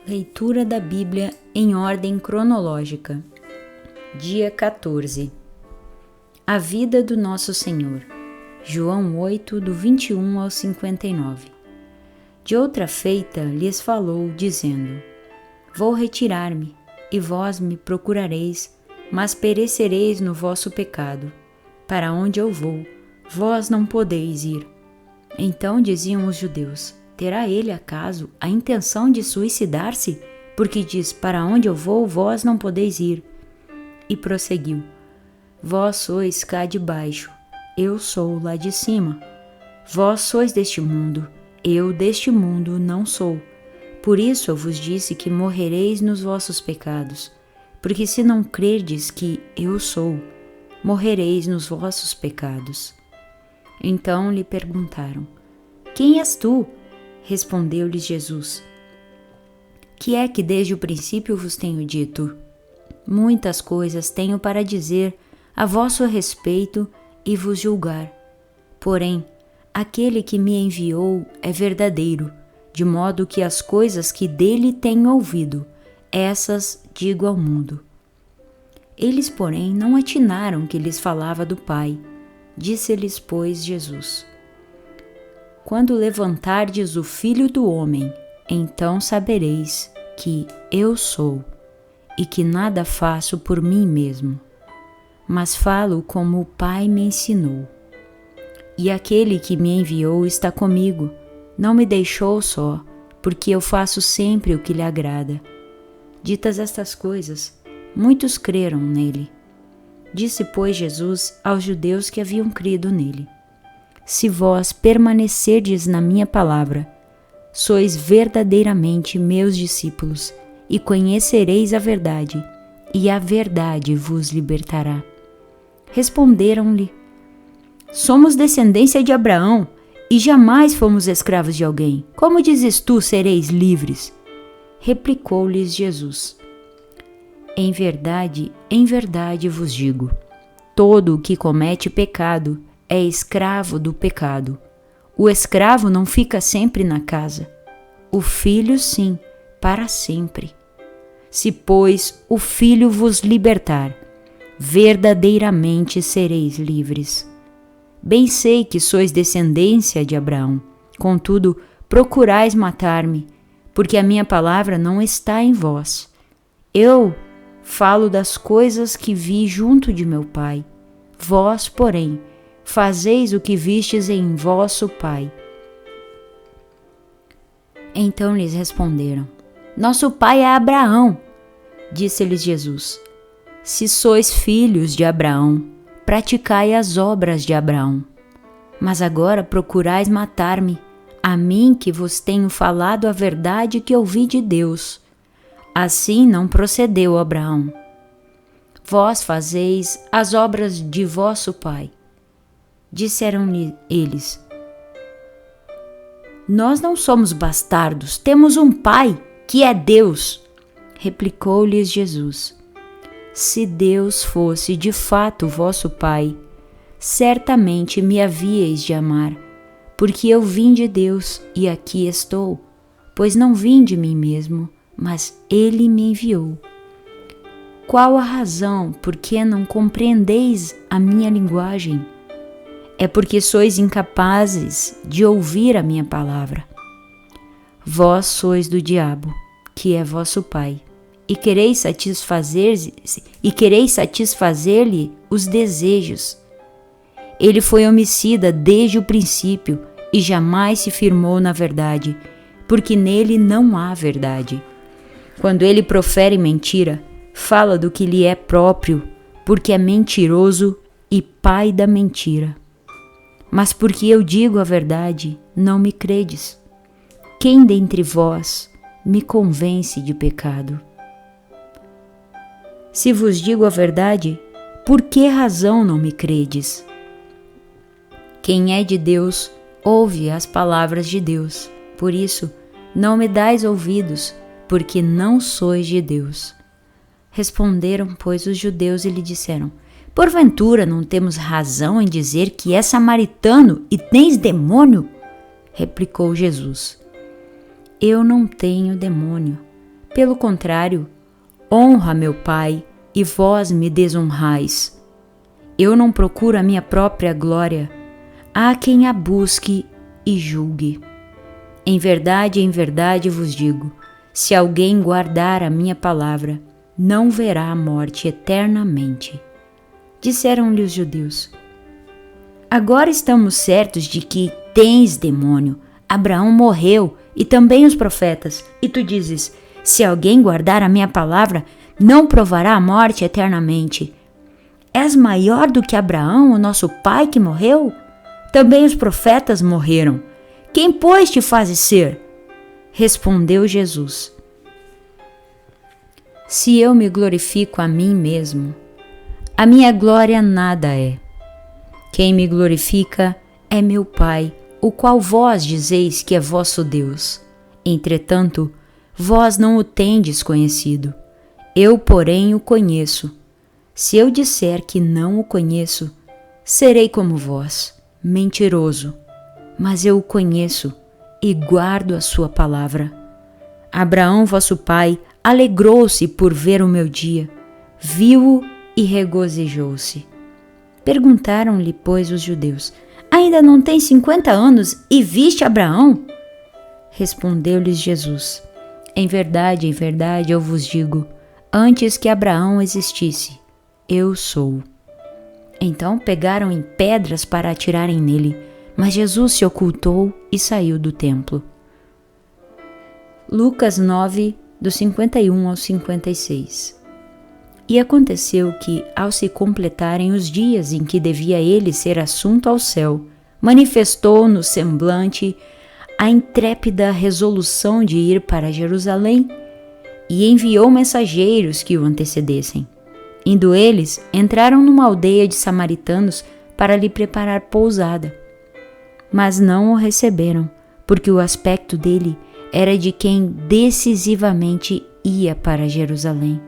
Leitura da Bíblia em ordem cronológica. Dia 14. A vida do Nosso Senhor. João 8, do 21 ao 59. De outra feita lhes falou, dizendo: Vou retirar-me, e vós me procurareis, mas perecereis no vosso pecado. Para onde eu vou, vós não podeis ir. Então diziam os judeus: Terá ele, acaso, a intenção de suicidar-se? Porque diz: Para onde eu vou, vós não podeis ir. E prosseguiu: Vós sois cá de baixo, eu sou lá de cima. Vós sois deste mundo, eu deste mundo não sou. Por isso eu vos disse que morrereis nos vossos pecados. Porque se não crerdes que eu sou, morrereis nos vossos pecados. Então lhe perguntaram: Quem és tu? Respondeu-lhes Jesus: Que é que desde o princípio vos tenho dito? Muitas coisas tenho para dizer a vosso respeito e vos julgar. Porém, aquele que me enviou é verdadeiro, de modo que as coisas que dele tenho ouvido, essas digo ao mundo. Eles, porém, não atinaram que lhes falava do Pai. Disse-lhes, pois, Jesus: Quando levantardes o Filho do Homem, então sabereis que eu sou, e que nada faço por mim mesmo, mas falo como o Pai me ensinou. E aquele que me enviou está comigo, não me deixou só, porque eu faço sempre o que lhe agrada. Ditas estas coisas, muitos creram nele. Disse, pois, Jesus aos judeus que haviam crido nele: Se vós permanecerdes na minha palavra, sois verdadeiramente meus discípulos, e conhecereis a verdade, e a verdade vos libertará. Responderam-lhe: Somos descendência de Abraão, e jamais fomos escravos de alguém. Como dizes tu, sereis livres? Replicou-lhes Jesus: em verdade vos digo, todo o que comete pecado é escravo do pecado. O escravo não fica sempre na casa, o filho sim, para sempre. Se, pois, o Filho vos libertar, verdadeiramente sereis livres. Bem sei que sois descendência de Abraão, contudo, procurais matar-me, porque a minha palavra não está em vós. Eu falo das coisas que vi junto de meu Pai. Vós, porém, fazeis o que vistes em vosso pai. Então lhes responderam: Nosso pai é Abraão. Disse-lhes Jesus: Se sois filhos de Abraão, praticai as obras de Abraão. Mas agora procurais matar-me, a mim que vos tenho falado a verdade que ouvi de Deus. Assim não procedeu Abraão. Vós fazeis as obras de vosso pai. Disseram-lhe eles: Nós não somos bastardos, temos um pai, que é Deus. Replicou-lhes Jesus: Se Deus fosse de fato vosso pai, certamente me havíeis de amar, porque eu vim de Deus e aqui estou, pois não vim de mim mesmo, mas Ele me enviou. Qual a razão por que não compreendeis a minha linguagem? É porque sois incapazes de ouvir a minha palavra. Vós sois do diabo, que é vosso pai, e quereis satisfazer-lhe os desejos. Ele foi homicida desde o princípio e jamais se firmou na verdade, porque nele não há verdade. Quando ele profere mentira, fala do que lhe é próprio, porque é mentiroso e pai da mentira. Mas porque eu digo a verdade, não me credes. Quem dentre vós me convence de pecado? Se vos digo a verdade, por que razão não me credes? Quem é de Deus, ouve as palavras de Deus. Por isso, não me dais ouvidos, porque não sois de Deus. Responderam, pois, os judeus e lhe disseram: Porventura não temos razão em dizer que és samaritano e tens demônio? Replicou Jesus: Eu não tenho demônio, Pelo contrário, honra meu pai, e vós me desonrais. Eu não procuro a minha própria glória, há quem a busque e julgue. Em verdade vos digo, se alguém guardar a minha palavra, não verá a morte eternamente. Disseram-lhe os judeus: agora estamos certos de que tens demônio. Abraão morreu e também os profetas, e tu dizes: se alguém guardar a minha palavra, não provará a morte eternamente. És maior do que Abraão, o nosso pai que morreu? Também os profetas morreram. Quem, pois, te fazes ser? Respondeu Jesus: se eu me glorifico a mim mesmo, a minha glória nada é. Quem me glorifica é meu Pai, o qual vós dizeis que é vosso Deus. Entretanto, vós não o tendes conhecido. Eu, porém, o conheço. Se eu disser que não o conheço, serei como vós, mentiroso. Mas eu o conheço e guardo a sua palavra. Abraão, vosso pai, alegrou-se por ver o meu dia, viu-o e regozijou-se. Perguntaram-lhe, pois, os judeus: ainda não tens 50 anos e viste Abraão? Respondeu-lhes Jesus: em verdade, eu vos digo, antes que Abraão existisse, eu sou. Então pegaram em pedras para atirarem nele, mas Jesus se ocultou e saiu do templo. Lucas 9, do 51 ao 56. E aconteceu que, ao se completarem os dias em que devia ele ser assunto ao céu, manifestou no semblante a intrépida resolução de ir para Jerusalém e enviou mensageiros que o antecedessem. Indo eles, entraram numa aldeia de samaritanos para lhe preparar pousada. Mas não o receberam, porque o aspecto dele era de quem decisivamente ia para Jerusalém.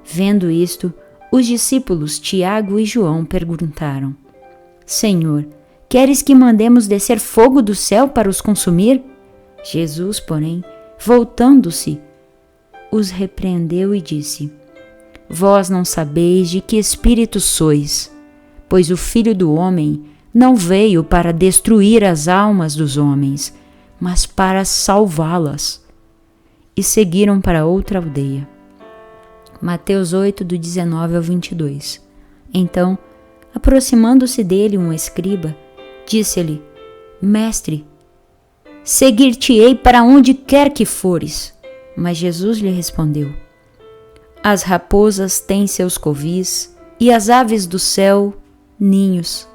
Vendo isto, os discípulos Tiago e João perguntaram: Senhor, queres que mandemos descer fogo do céu para os consumir? Jesus, porém, voltando-se, os repreendeu e disse: Vós não sabeis de que espírito sois, pois o Filho do Homem não veio para destruir as almas dos homens, mas para salvá-las. E seguiram para outra aldeia. Mateus 8, do 19 ao 22. Então, aproximando-se dele um escriba, disse-lhe: Mestre, seguir-te-ei para onde quer que fores. Mas Jesus lhe respondeu: As raposas têm seus covis e as aves do céu ninhos,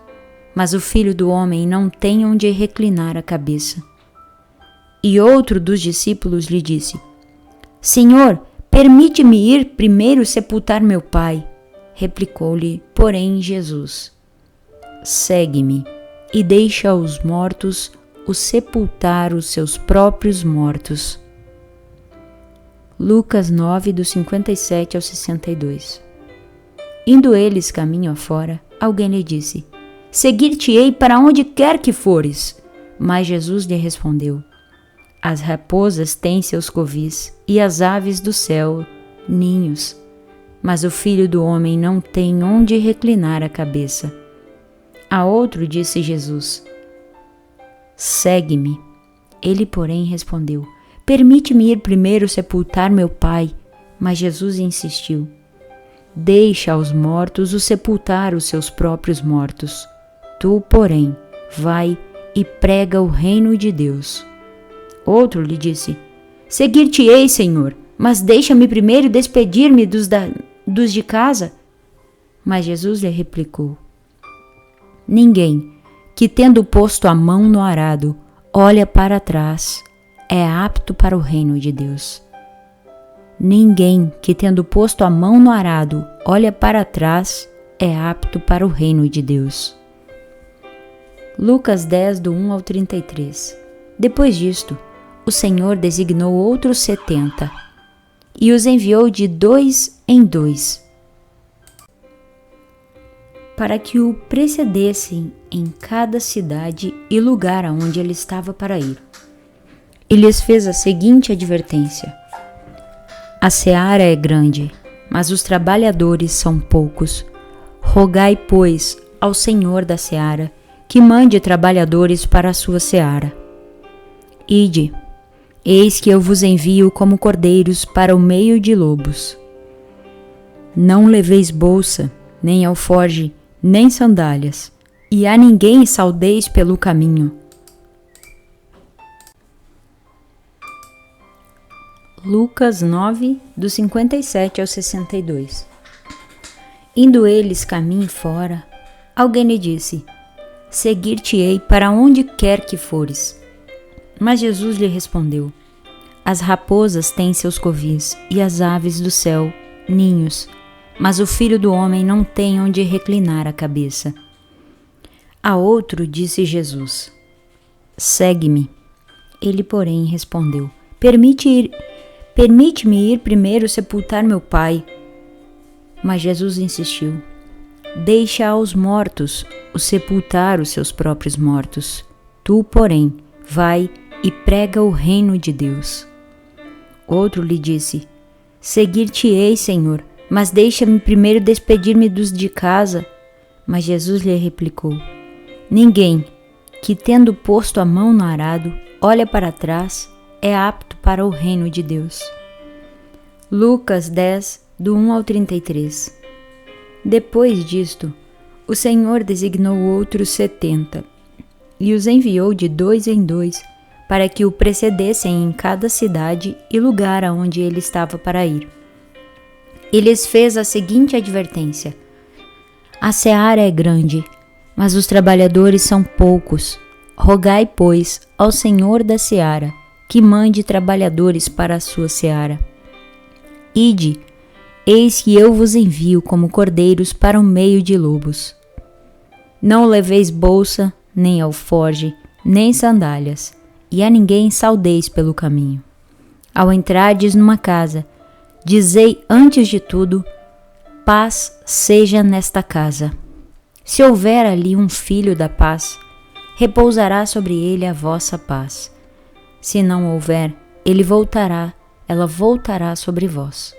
mas o Filho do Homem não tem onde reclinar a cabeça. E outro dos discípulos lhe disse: Senhor, permite-me ir primeiro sepultar meu pai. Replicou-lhe, porém, Jesus: Segue-me e deixa os mortos os sepultar os seus próprios mortos. Lucas 9, do 57 ao 62. Indo eles caminho afora, alguém lhe disse: Seguir-te-ei para onde quer que fores. Mas Jesus lhe respondeu: As raposas têm seus covis e as aves do céu ninhos, mas o Filho do Homem não tem onde reclinar a cabeça. A outro disse Jesus: Segue-me. Ele, porém, respondeu: Permite-me ir primeiro sepultar meu pai. Mas Jesus insistiu: Deixa aos mortos o sepultar os seus próprios mortos. Tu, porém, vai e prega o reino de Deus. Outro lhe disse: Seguir-te-ei, Senhor, mas deixa-me primeiro despedir-me dos de casa. Mas Jesus lhe replicou: Ninguém que, tendo posto a mão no arado, olha para trás, é apto para o reino de Deus. Ninguém que, tendo posto a mão no arado, olha para trás, é apto para o reino de Deus. Lucas 10, do 1 ao 33. Depois disto, o Senhor designou outros 70 e os enviou de 2 em 2, para que o precedessem em cada cidade e lugar aonde ele estava para ir. E lhes fez a seguinte advertência: A seara é grande, mas os trabalhadores são poucos. Rogai, pois, ao Senhor da seara, que mande trabalhadores para a sua seara. Ide, eis que eu vos envio como cordeiros para o meio de lobos. Não leveis bolsa, nem alforge, nem sandálias, e a ninguém saudeis pelo caminho. Lucas 9, do 57 ao 62. Indo eles caminho fora, alguém lhe disse: Seguir-te-ei para onde quer que fores. Mas Jesus lhe respondeu: As raposas têm seus covis, e as aves do céu ninhos, mas o Filho do Homem não tem onde reclinar a cabeça. A outro disse Jesus: Segue-me. Ele, porém, respondeu: Permite-me ir primeiro sepultar meu pai. Mas Jesus insistiu: Deixa aos mortos o sepultar os seus próprios mortos. Tu, porém, vai e prega o reino de Deus. Outro lhe disse: Seguir-te-ei, Senhor, mas deixa-me primeiro despedir-me dos de casa. Mas Jesus lhe replicou: Ninguém que, tendo posto a mão no arado, olha para trás, é apto para o reino de Deus. Lucas 10, do 1 ao 33. Depois disto, o Senhor designou outros 70, e os enviou de 2 em 2, para que o precedessem em cada cidade e lugar aonde ele estava para ir. E lhes fez a seguinte advertência: A seara é grande, mas os trabalhadores são poucos. Rogai, pois, ao Senhor da seara, que mande trabalhadores para a sua seara. Ide, eis que eu vos envio como cordeiros para o meio de lobos. Não leveis bolsa, nem alforge, nem sandálias, e a ninguém saudeis pelo caminho. Ao entrardes numa casa, dizei antes de tudo: paz seja nesta casa. Se houver ali um filho da paz, repousará sobre ele a vossa paz. Se não houver, ela voltará sobre vós.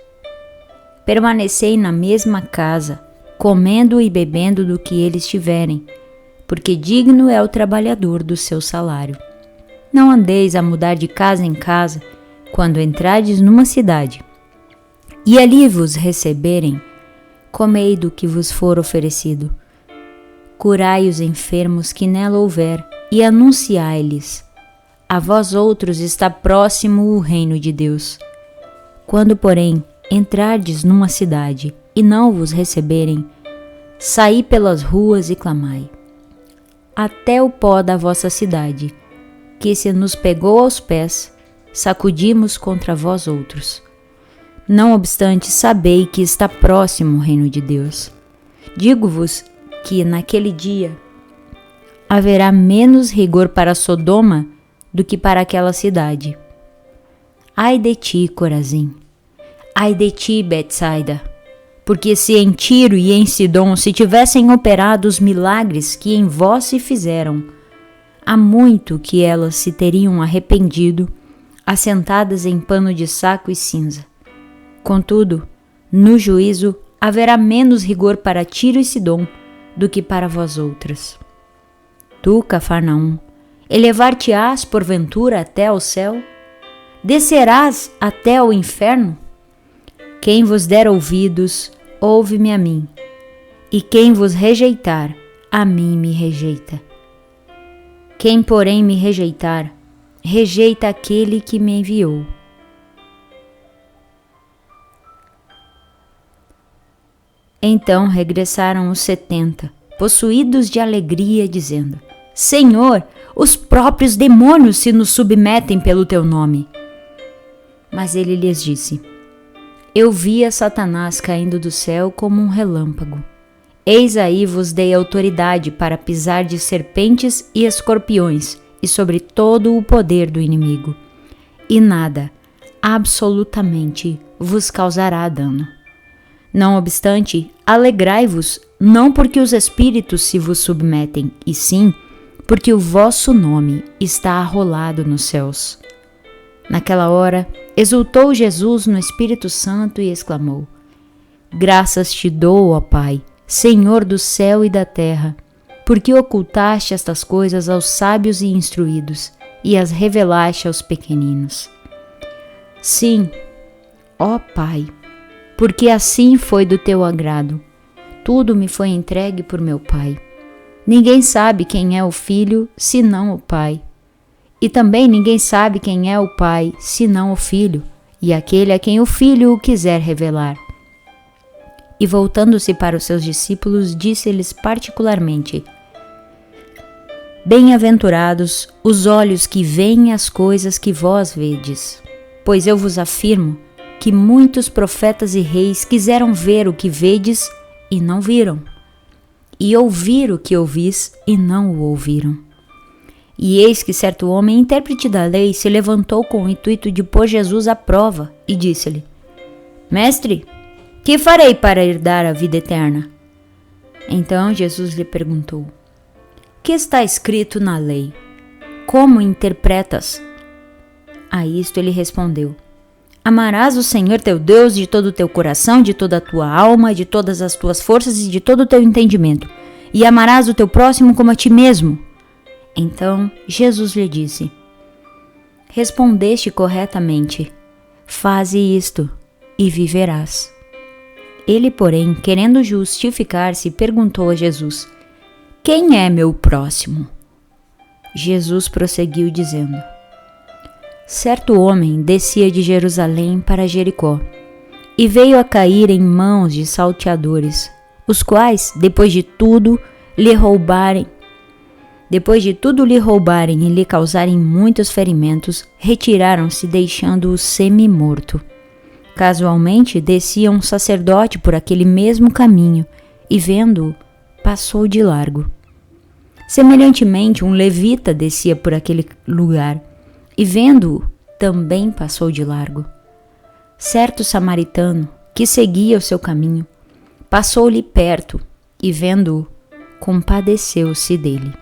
Permanecei na mesma casa, comendo e bebendo do que eles tiverem, porque digno é o trabalhador do seu salário. Não andeis a mudar de casa em casa, quando entrardes numa cidade, e ali vos receberem, comei do que vos for oferecido. Curai os enfermos que nela houver, e anunciai-lhes: a vós outros está próximo o reino de Deus. Quando, porém, entrardes numa cidade e não vos receberem, saí pelas ruas e clamai: até o pó da vossa cidade, que se nos pegou aos pés, sacudimos contra vós outros. Não obstante, sabei que está próximo o reino de Deus. Digo-vos que naquele dia haverá menos rigor para Sodoma do que para aquela cidade. Ai de ti, Corazim! Ai de ti, Betsaida! Porque se em Tiro e em Sidom se tivessem operado os milagres que em vós se fizeram, há muito que elas se teriam arrependido, assentadas em pano de saco e cinza. Contudo, no juízo haverá menos rigor para Tiro e Sidom do que para vós outras. Tu, Cafarnaum, elevar-te-ás porventura até ao céu? Descerás até ao inferno? Quem vos der ouvidos, ouve-me a mim, e quem vos rejeitar, a mim me rejeita. Quem, porém, me rejeitar, rejeita aquele que me enviou. Então regressaram os 70, possuídos de alegria, dizendo: Senhor, os próprios demônios se nos submetem pelo teu nome. Mas ele lhes disse: Eu via Satanás caindo do céu como um relâmpago. Eis aí vos dei autoridade para pisar de serpentes e escorpiões e sobre todo o poder do inimigo, e nada, absolutamente, vos causará dano. Não obstante, alegrai-vos, não porque os espíritos se vos submetem, e sim porque o vosso nome está arrolado nos céus. Naquela hora, exultou Jesus no Espírito Santo e exclamou: Graças te dou, ó Pai, Senhor do céu e da terra, porque ocultaste estas coisas aos sábios e instruídos e as revelaste aos pequeninos. Sim, ó Pai, porque assim foi do teu agrado. Tudo me foi entregue por meu Pai. Ninguém sabe quem é o Filho, senão o Pai. E também ninguém sabe quem é o Pai, senão o Filho, e aquele a quem o Filho o quiser revelar. E voltando-se para os seus discípulos, disse-lhes particularmente: Bem-aventurados os olhos que veem as coisas que vós vedes, pois eu vos afirmo que muitos profetas e reis quiseram ver o que vedes e não viram, e ouvir o que ouvis e não o ouviram. E eis que certo homem, intérprete da lei, se levantou com o intuito de pôr Jesus à prova e disse-lhe: Mestre, que farei para herdar a vida eterna? Então Jesus lhe perguntou: Que está escrito na lei? Como interpretas? A isto ele respondeu: Amarás o Senhor teu Deus de todo o teu coração, de toda a tua alma, de todas as tuas forças e de todo o teu entendimento, e amarás o teu próximo como a ti mesmo. Então Jesus lhe disse: Respondeste corretamente, faze isto e viverás. Ele, porém, querendo justificar-se, perguntou a Jesus: Quem é meu próximo? Jesus prosseguiu dizendo: Certo homem descia de Jerusalém para Jericó, e veio a cair em mãos de salteadores, os quais, depois de tudo lhe roubarem e lhe causarem muitos ferimentos, retiraram-se, deixando-o semi-morto. Casualmente descia um sacerdote por aquele mesmo caminho, e vendo-o, passou de largo. Semelhantemente, um levita descia por aquele lugar, e vendo-o, também passou de largo. Certo samaritano, que seguia o seu caminho, passou-lhe perto, e vendo-o, compadeceu-se dele.